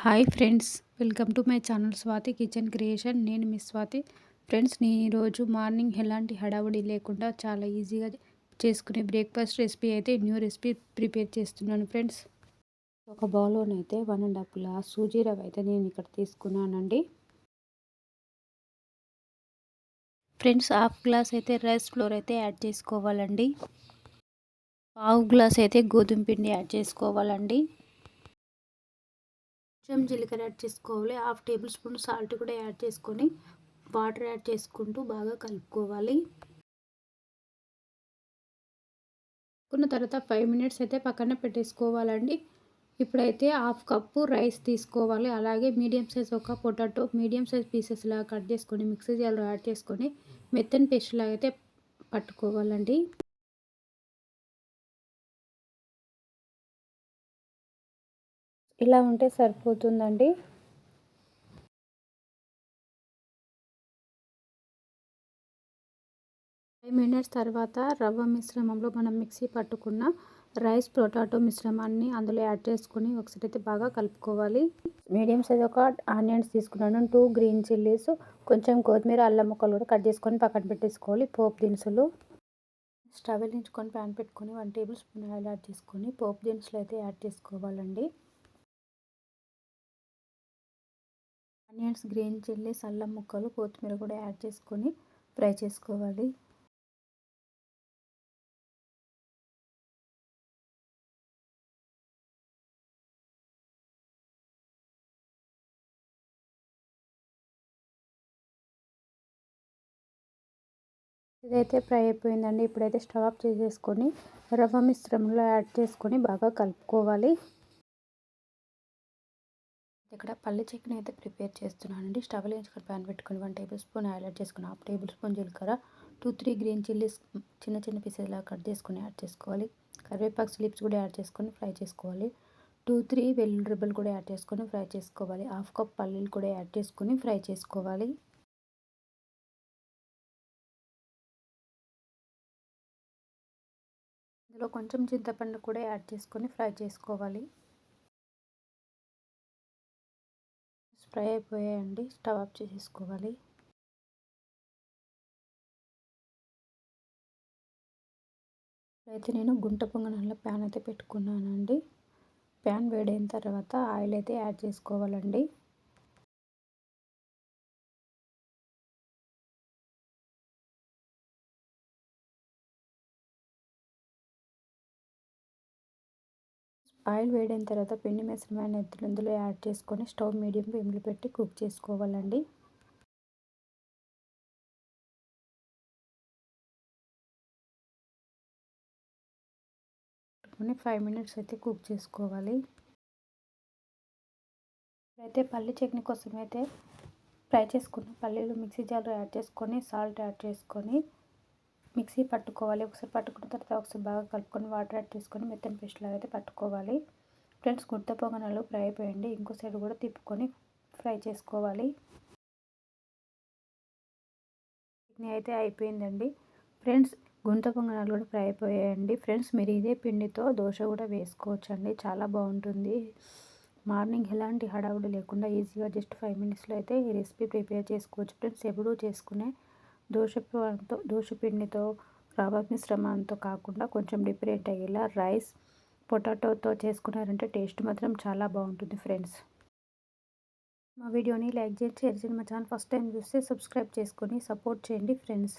Hi friends, welcome to my channel Swathi kitchen creation. నేను miss Swathi. Friends, నేను ఈరోజు morning ఎలాంటి హడావుడి లేకుండా చాలా ఈజీగా చేసుకునే బ్రేక్ఫాస్ట్ రెసిపీ అయితే న్యూ రెసిపీ ప్రిపేర్ చేస్తున్నాను ఫ్రెండ్స్. ఒక బౌల్లోనైతే 1.5 గ్లాస్ సూజీ రవ్వ అయితే నేను ఇక్కడ తీసుకున్నానండి. ఫ్రెండ్స్, హాఫ్ గ్లాస్ అయితే రైస్ ఫ్లోర్ అయితే యాడ్ చేసుకోవాలండి. పావు గ్లాస్ అయితే గోధుమ పిండి యాడ్ చేసుకోవాలండి. కొంచెం జీలకర్ర యాడ్ చేసుకోవాలి. హాఫ్ టేబుల్ స్పూన్ సాల్ట్ కూడా యాడ్ చేసుకొని వాటర్ యాడ్ చేసుకుంటూ బాగా కలుపుకోవాలి. కున్న తర్వాత 5 మినిట్స్ అయితే పక్కన పెట్టేసుకోవాలండి. ఇప్పుడైతే హాఫ్ కప్పు రైస్ తీసుకోవాలి. అలాగే మీడియం సైజ్ ఒక పొటాటో మీడియం సైజ్ పీసెస్ లాగా కట్ చేసుకొని మిక్సీ జార్లో యాడ్ చేసుకొని మెత్తని పేస్ట్ లాగా అయితే పట్టుకోవాలండి. ఇలా ఉంటే సరిపోతుందండి. 5 మినిట్స్ తర్వాత రవ్వ మిశ్రమంలో మనం మిక్సీ పట్టుకున్న రైస్ పొటాటో మిశ్రమాన్ని అందులో యాడ్ చేసుకొని ఒకసారి అయితే బాగా కలుపుకోవాలి. మీడియం సైజ్ ఒక ఆనియన్స్ తీసుకున్నాను, 2 గ్రీన్ చిల్లీస్, కొంచెం కొత్తిమీర, అల్లం ముక్కలు కూడా కట్ చేసుకొని పక్కన పెట్టేసుకోవాలి. పోపు దినుసులు స్టవ్ వెలిగించుకొని ప్యాన్ పెట్టుకొని 1 టేబుల్ స్పూన్ ఆయిల్ యాడ్ చేసుకొని పోపు దినుసులు అయితే యాడ్ చేసుకోవాలండి. ఆనియన్స్, గ్రీన్ చిల్లీస్, అల్లం ముక్కలు, కొత్తిమీర కూడా యాడ్ చేసుకొని ఫ్రై చేసుకోవాలి. ఇదైతే ఫ్రై అయిపోయిందండి. ఇప్పుడైతే స్టవ్ ఆఫ్ చేసేసుకొని రవ్వ మిశ్రమంలో యాడ్ చేసుకొని బాగా కలుపుకోవాలి. ఇక్కడ పల్లి చట్నీ అయితే ప్రిపేర్ చేస్తున్నానండి. స్టవ్ వెలిగించుకొని ప్యాన్ పెట్టుకొని 1 టేబుల్ స్పూన్ ఆయిల్ యాడ్ చేసుకుని హాఫ్ టేబుల్ స్పూన్ జీలకర్ర, 2-3 గ్రీన్ చిల్లీస్ చిన్న చిన్న పీసెస్ లాగా కట్ చేసుకొని యాడ్ చేసుకోవాలి. కరివేపాకు స్లిప్స్ కూడా యాడ్ చేసుకొని ఫ్రై చేసుకోవాలి. 2-3 వెల్లుల్లి రెబ్బలు కూడా యాడ్ చేసుకొని ఫ్రై చేసుకోవాలి. హాఫ్ కప్ పల్లీలు కూడా యాడ్ చేసుకొని ఫ్రై చేసుకోవాలి. ఇందులో కొంచెం చింతపండు కూడా యాడ్ చేసుకొని ఫ్రై చేసుకోవాలి. ఫ్రై అయిపోయాయండి. స్టవ్ ఆఫ్ చేసేసుకోవాలి. అయితే నేను గుంట పొంగనాల ప్యాన్ అయితే పెట్టుకున్నానండి. ప్యాన్ వేడైన తర్వాత ఆయిల్ అయితే యాడ్ చేసుకోవాలండి. ఆయిల్ వేడైన తర్వాత పిండి మిశ్రమాన్ని ఇందులో యాడ్ చేసుకొని స్టవ్ మీడియం ఫ్లేమ్లో పెట్టి కుక్ చేసుకోవాలండి. 5 మినిట్స్ అయితే కుక్ చేసుకోవాలి. అయితే పల్లి చట్నీ కోసం అయితే ఫ్రై చేసుకున్న పల్లీలు మిక్సీ జార్లో యాడ్ చేసుకొని సాల్ట్ యాడ్ చేసుకొని మిక్సీ పట్టుకోవాలి. ఒకసారి పట్టుకున్న తర్వాత ఒకసారి బాగా కలుపుకొని వాటర్ యాడ్ చేసుకొని మెత్తని పేస్ట్ లాగా అయితే పట్టుకోవాలి. ఫ్రెండ్స్, గుంట పొంగనాలు ఫ్రై అయిపోయండి. ఇంకో సైడ్ కూడా తిప్పుకొని ఫ్రై చేసుకోవాలి. చట్నీ అయితే అయిపోయిందండి. ఫ్రెండ్స్, గుంట పొంగనాలు కూడా ఫ్రై అయిపోయాయండి. ఫ్రెండ్స్, మీరు ఇదే పిండితో దోశ కూడా వేసుకోవచ్చండి. చాలా బాగుంటుంది. మార్నింగ్ ఎలాంటి హడావుడి లేకుండా ఈజీగా జస్ట్ 5 మినిట్స్లో అయితే ఈ రెసిపీ ప్రిపేర్ చేసుకోవచ్చు. ఫ్రెండ్స్, ఎప్పుడూ చేసుకునే దోశ పిండితో రవ్వ మిశ్రమంతో కాకుండా కొంచెం డిఫరెంట్ అయ్యేలా రైస్ పొటాటోతో చేసుకున్నారంటే టేస్ట్ మాత్రం చాలా బాగుంటుంది. ఫ్రెండ్స్, మా వీడియోని లైక్ చేసి షేర్ చేయండి. మా ఛానల్ ఫస్ట్ టైం చూస్తే సబ్స్క్రైబ్ చేసుకొని సపోర్ట్ చేయండి ఫ్రెండ్స్.